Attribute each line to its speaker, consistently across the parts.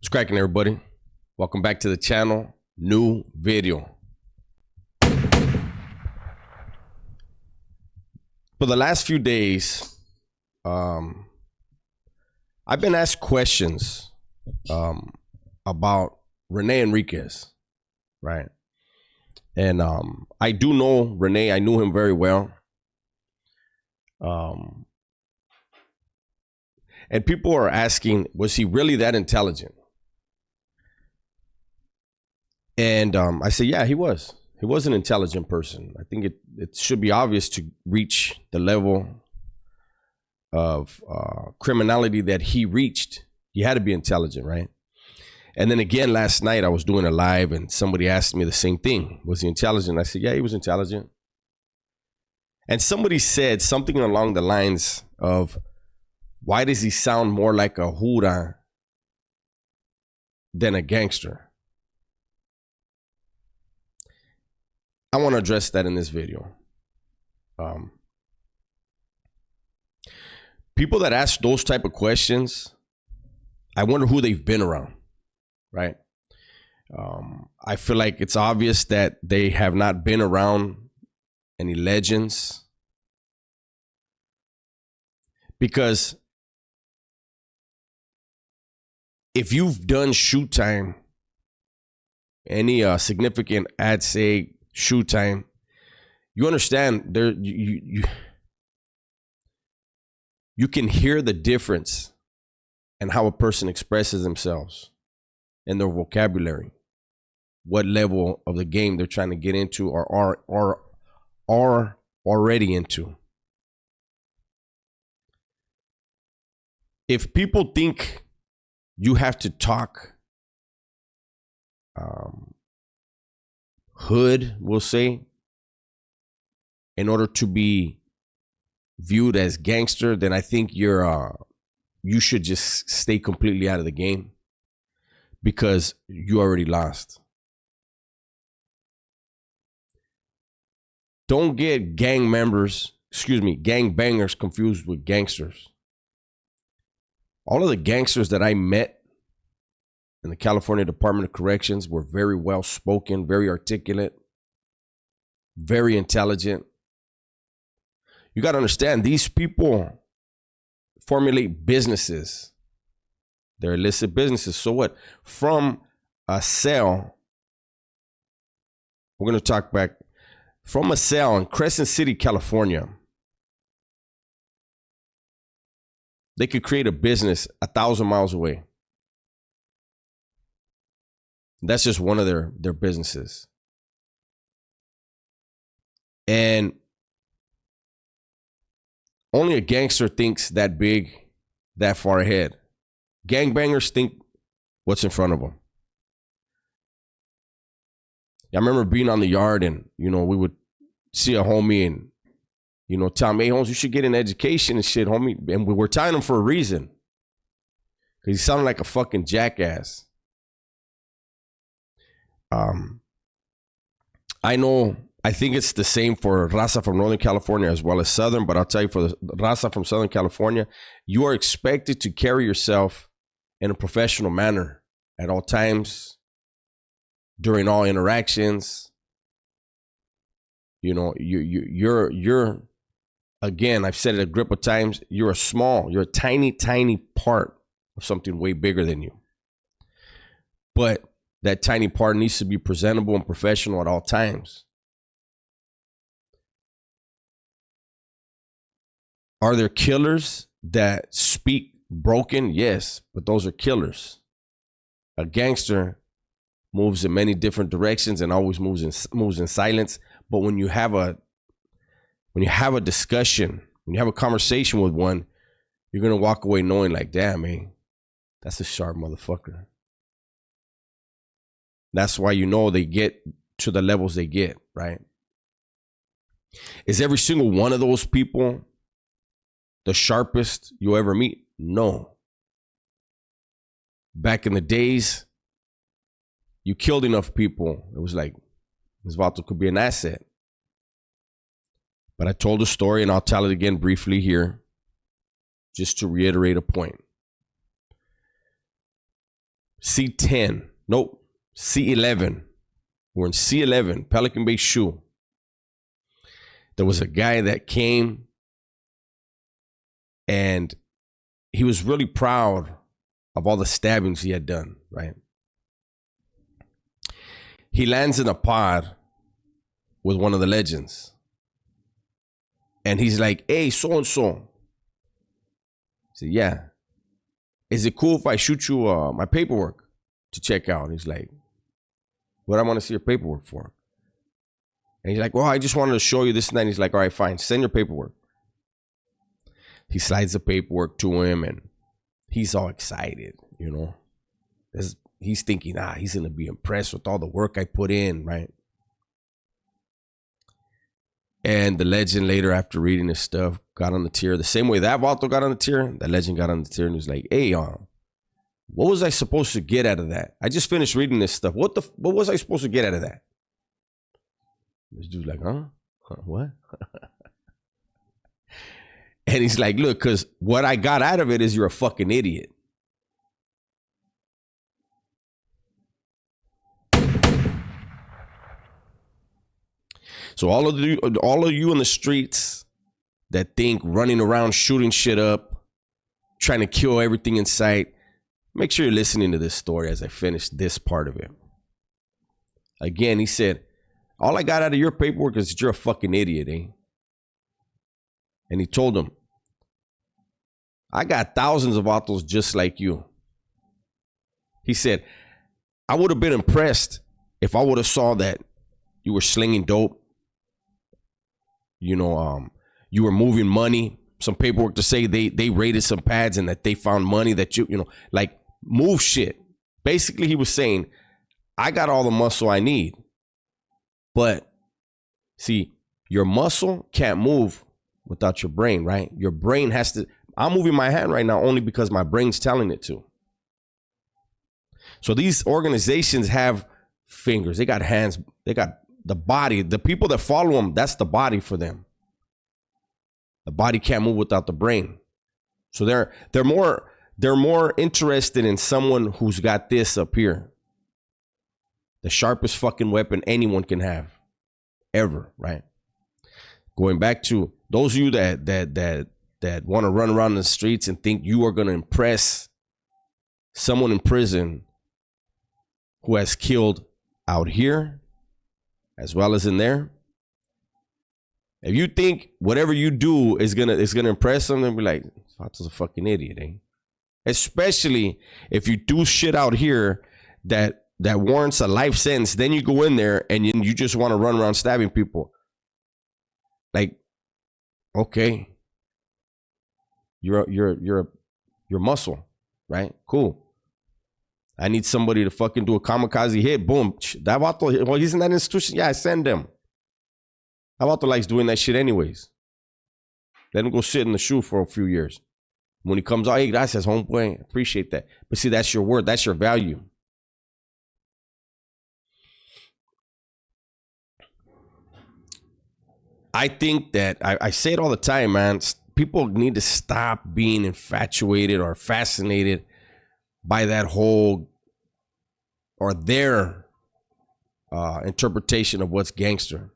Speaker 1: What's cracking, everybody? Welcome back to the channel. New video. For the last few days, I've been asked questions about Rene Enriquez, right? And I do know Rene. I knew him very well. And people are asking, was he really that intelligent? And I say, yeah, he was. He was an intelligent person. I think it should be obvious to reach the level of criminality that he reached. He had to be intelligent, right? And then again, last night I was doing a live and somebody asked me the same thing. Was he intelligent? I said, yeah, he was intelligent. And somebody said something along the lines of, why does he sound more like a Hura than a gangster? I want to address that in this video. People that ask those type of questions, I wonder who they've been around, right? I feel like it's obvious that they have not been around any legends, because if you've done shoot time, any significant, I'd say, shoot time, you understand there you can hear the difference in how a person expresses themselves and their vocabulary, what level of the game they're trying to get into or are already into. If people think you have to talk hood, we'll say, in order to be viewed as gangster, then I think you should just stay completely out of the game, because you already lost. Don't get gang bangers confused with gangsters. All of the gangsters that I met in the California Department of Corrections were very well spoken, very articulate, very intelligent. You got to understand, these people formulate businesses. They're illicit businesses. So what? From a cell, we're going to talk back, from a cell in Crescent City, California, they could create a business 1,000 miles away. That's just one of their businesses. And only a gangster thinks that big, that far ahead. Gangbangers think what's in front of them. I remember being on the yard and, we would see a homie and, tell him, hey, Holmes, you should get an education and shit, homie. And we were tying him for a reason, because he sounded like a fucking jackass. I think it's the same for Raza from Northern California as well as Southern, but I'll tell you, for the Raza from Southern California, you are expected to carry yourself in a professional manner at all times, during all interactions. You're again, I've said it a grip of times, you're a tiny part of something way bigger than you. But that tiny part needs to be presentable and professional at all times. Are there killers that speak broken? Yes, but those are killers. A gangster moves in many different directions and always moves in silence. But when you have a discussion, when you have a conversation with one, you're gonna walk away knowing, like, damn, man, that's a sharp motherfucker. That's why they get to the levels they get, right? Is every single one of those people the sharpest you'll ever meet? No. Back in the days, you killed enough people, it was like, this vato could be an asset. But I told the story, and I'll tell it again briefly here, just to reiterate a point. C10. Nope. C11. We're in C11, Pelican Bay Shoe. There was a guy that came and he was really proud of all the stabbings he had done, right? He lands in a pod with one of the legends. And he's like, hey, so-and-so. I said, yeah. Is it cool if I shoot you my paperwork to check out? And he's like, what I want to see your paperwork for? And he's like, well, I just wanted to show you this and that. And he's like, all right, fine. Send your paperwork. He slides the paperwork to him and he's all excited, you know. He's thinking, he's going to be impressed with all the work I put in, right? And the legend later, after reading this stuff, got on the tier. The same way that vato got on the tier, the legend got on the tier and was like, hey, what was I supposed to get out of that? I just finished reading this stuff. What was I supposed to get out of that? This dude's like, huh? What? And he's like, look, because what I got out of it is you're a fucking idiot. So all of you in the streets that think running around shooting shit up, trying to kill everything in sight, make sure you're listening to this story as I finish this part of it. Again, he said, all I got out of your paperwork is that you're a fucking idiot, eh? And he told him, I got thousands of autos just like you. He said, I would have been impressed if I would have saw that you were slinging dope. You know, you were moving money, some paperwork to say they raided some pads and that they found money that you know, like move shit. Basically, he was saying, I got all the muscle I need. But see, your muscle can't move without your brain, right? Your brain has to. I'm moving my hand right now only because my brain's telling it to. So these organizations have fingers. They got hands. They got the body. The people that follow them, that's the body for them. The body can't move without the brain. So they're more interested in someone who's got this up here. The sharpest fucking weapon anyone can have, ever, right? Going back to those of you that want to run around the streets and think you are going to impress someone in prison who has killed out here as well as in there. If you think whatever you do is gonna impress them, then be like, that's a fucking idiot, eh? Especially if you do shit out here that warrants a life sentence, then you go in there and you just want to run around stabbing people. Like, okay, you're muscle, right? Cool. I need somebody to fucking do a kamikaze hit. Boom. That vato, well, he's in that institution. Yeah, I send him. That vato likes doing that shit anyways. Let him go sit in the shoe for a few years. When he comes out, hey, gracias, homeboy. Appreciate that. But see, that's your word. That's your value. I think that, I say it all the time, man. People need to stop being infatuated or fascinated by that whole, or their interpretation of what's gangster.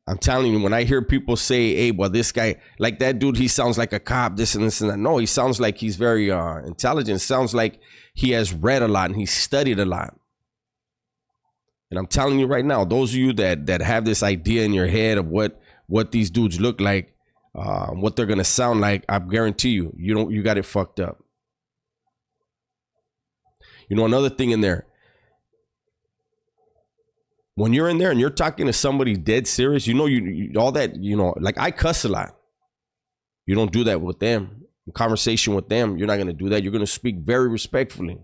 Speaker 1: I'm telling you, when I hear people say, hey, well, this guy, like that dude, he sounds like a cop, this and this and that. No, he sounds like he's very intelligent. Sounds like he has read a lot and he's studied a lot. And I'm telling you right now, those of you that have this idea in your head of what these dudes look like, what they're going to sound like, I guarantee you got it fucked up. You know, another thing in there, when you're in there and you're talking to somebody dead serious, you know, you all that, you know, like I cuss a lot. You don't do that with them. In conversation with them, you're not going to do that. You're going to speak very respectfully.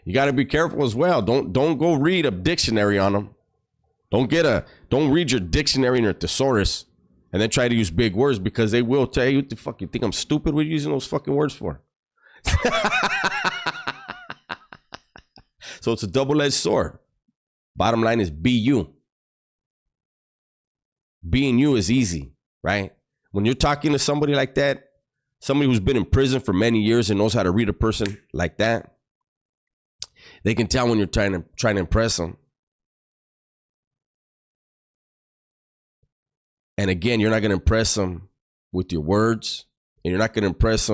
Speaker 1: You got to be careful as well. Don't go read a dictionary on them. Don't read your dictionary and your thesaurus and then try to use big words, because they will tell you, what the fuck, you think I'm stupid? What are you using those fucking words for? So it's a double-edged sword. Bottom line is be you. Being you is easy, right? When you're talking to somebody like that, somebody who's been in prison for many years and knows how to read a person like that, they can tell when you're trying to impress them. And again, you're not going to impress them with your words, and you're not going to impress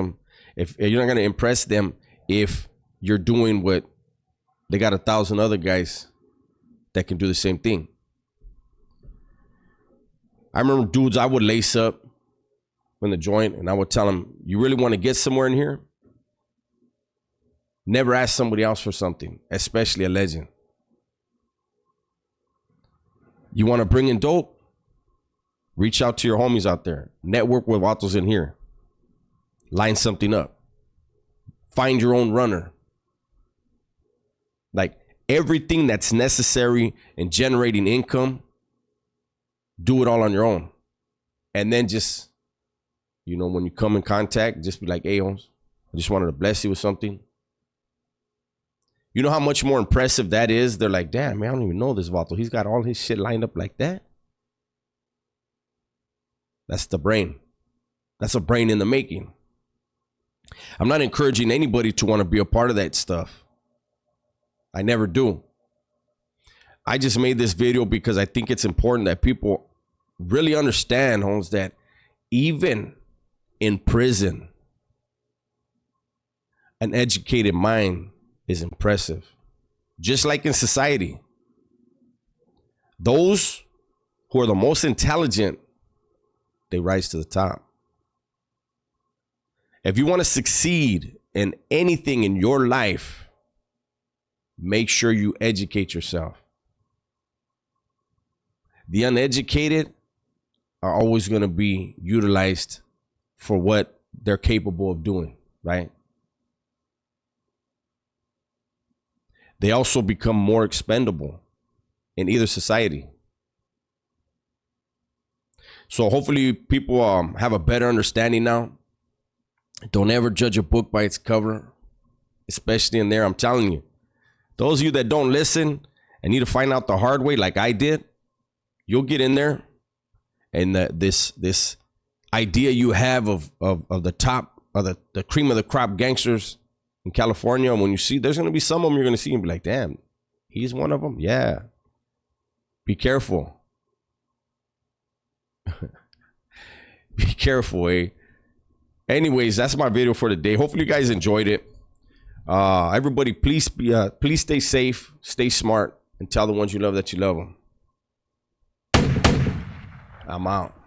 Speaker 1: them if you're doing what they got 1,000 other guys that can do the same thing. I remember dudes I would lace up in the joint, and I would tell them, you really want to get somewhere in here? Never ask somebody else for something, especially a legend. You want to bring in dope? Reach out to your homies out there. Network with vatos in here. Line something up. Find your own runner. Like, everything that's necessary in generating income, do it all on your own. And then just, when you come in contact, just be like, hey, Holmes, I just wanted to bless you with something. You know how much more impressive that is? They're like, damn, man, I don't even know this vato. He's got all his shit lined up like that. That's the brain. That's a brain in the making. I'm not encouraging anybody to want to be a part of that stuff. I never do. I just made this video because I think it's important that people really understand, Holmes, that even in prison, an educated mind is impressive. Just like in society. Those who are the most intelligent, they rise to the top. If you want to succeed in anything in your life, make sure you educate yourself. The uneducated are always going to be utilized for what they're capable of doing, right? They also become more expendable in either society. So hopefully people have a better understanding now. Don't ever judge a book by its cover, especially in there. I'm telling you, those of you that don't listen and need to find out the hard way like I did, you'll get in there and this idea you have of the top, of the cream of the crop gangsters in California. When you see, there's going to be some of them you're going to see and be like, damn, he's one of them. Yeah. Be careful. Be careful, eh? Anyways, that's my video for today. Hopefully you guys enjoyed it. Everybody, please stay safe, stay smart, and tell the ones you love that you love them. I'm out.